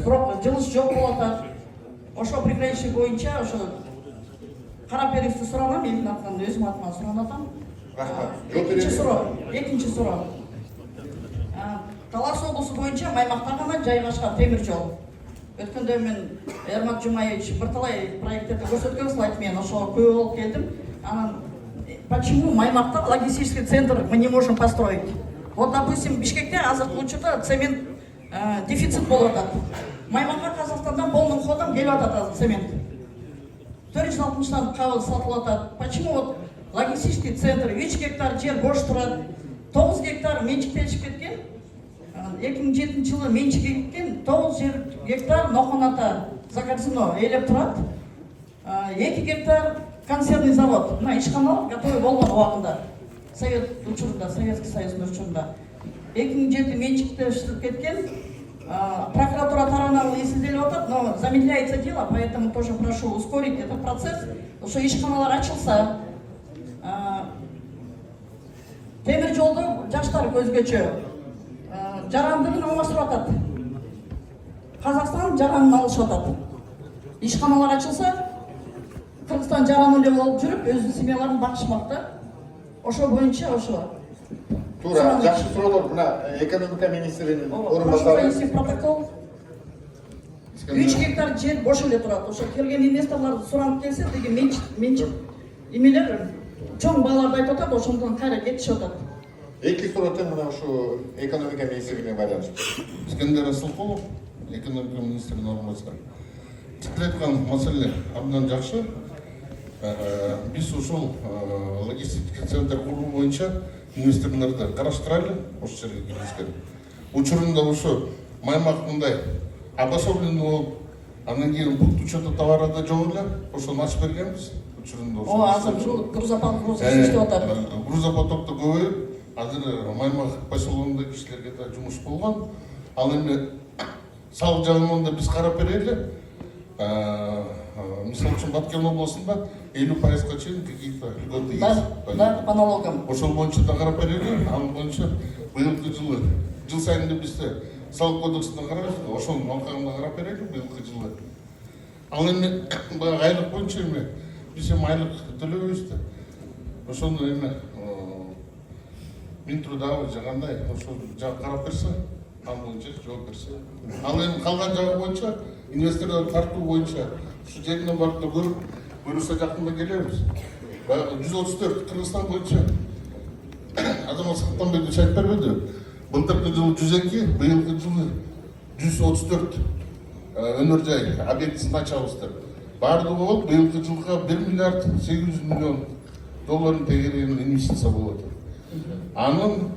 жылыш жок болуп атат. Ошо приграничный боюнча ошо Караперевди суранам, менин атымдан өзүм атыман суранып атам. Экинчи суроо. Талас облусу боюнча Маймактан гана жайгашкан темир жол. Өткөндө мен Эрмак Жумаевич бир талай проекттерди көрсөткөн слайд, мен ошого көп болуп келдим. Анан почему Маймакта логистический центр мы не можем построить? Вот, допустим, Бишкекте азыркы учурда цемент дефицит болуп атат. Маймакка Казакстандан полным ходом келип атат цемент. 460 кабыл сатылып атат. Почему вот логистический центр 3 гектар жер бош турат, 9 гектар менчиктешип кеткен. 2007 жылы менчик кеткен 9 гектар Нохоната загородно элеп турат. 2 гектар консервный завод. Мына ишканалар готовый болгон убагында. Совет учурунда, Советский Союздун учурунда. 2007 менчиктешип кеткен. Прокуратура тарабынан изилделип атат, но замедляется дело, поэтому тоже прошу ускорить этот процесс, потому что ишканалар ачылса, темир жолду жаштар көзгөчө жарандыгын алмаштырып атат. Казакстан жаранын алышып атат. Ишканалар ачылса, Кыргызстан жараны эле болуп жүрүп, өз семьяларын бакышмак да. Ошо боюнча ошо. Тура, жакшы суроолор. Мына экономика министринин орунбасары. Протокол. 3 гектар жер бош эле турат. Ошо келген инвесторлор суранып келсе, деги менчик эмелер чоң бааларды айтып атат, ошондон кайра кетишип атат. Эки суроо тең мына ушу экономика министринин байланыштуу. Искендер Асылкулов, экономика министринин орунбасары. Тикиле айткан маселе абдан жакшы. Биз ушул логистика центр куруу боюнча инвесторлорду караштыралы, ошол жерге киргизген. Учурунда ошо Маймак мындай обособленный болуп, андан кийин бут учета товарда жок эле, ошону ачып бергенбиз. Учурунда ошо. Азыр грузопоток иштеп атат. Грузопотокту көбөйүп, азыр Маймак поселогунда кишилерге да жумуш болгон. Ал эми салык жагынан да биз карап берели. Мисалы үчүн Баткен областында 50%-га чейин какие-то льготы есть. Да, по налогам. Ошол боюнча да карап берели. Ал боюнча быйылкы жылы жыл сайын бизде салык кодексине карайбыз, ошонун алкагында карап берели быйылкы жылы. Ал эми баягы айлык боюнча эми биз эми айлык төлөбөйбүз да. Ошону эми Минтрудабы же кандай ошол жак карап берсе, ал боюнча жооп берсе. Ал эми калган жагы боюнча инвесторлорду тартуу боюнча ушу жеринен барып да көрүп, буюрса жакында келебиз. Баягы 134 Кыргызстан боюнча Азамат Саттанбекович айтып бербеди. Былтыркы жылы 102, быйылкы жылы 134 өнөр жай объектисин ачабыз деп. Баардыгы болуп, быйылкы жылга 1 миллиард 800 миллион долларын тегереген инвестиция болот. Анын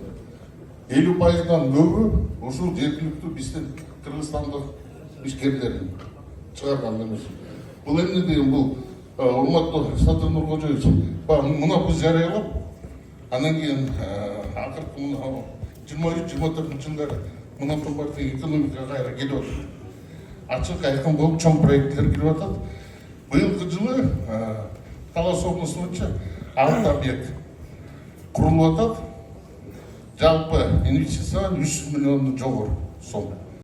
50%-дан көбү ушул жергиликтүү биздин Кыргызстандык ишкерлер чыгарган эмес. Бул эмне деген бул урматтуу Садыр Нуркожоевич, мына биз жарыялап, анан кийин акыркы 23-24 жылдары мындан бартын экономикага кайра келип атат. Ачык айкын болуп чоң проекттер кирип атат. Быйылкы жылы Талас облусу боюнча 6 объект курулуп атат. Жалпы инвестиция 300 миллиондон жогору сом.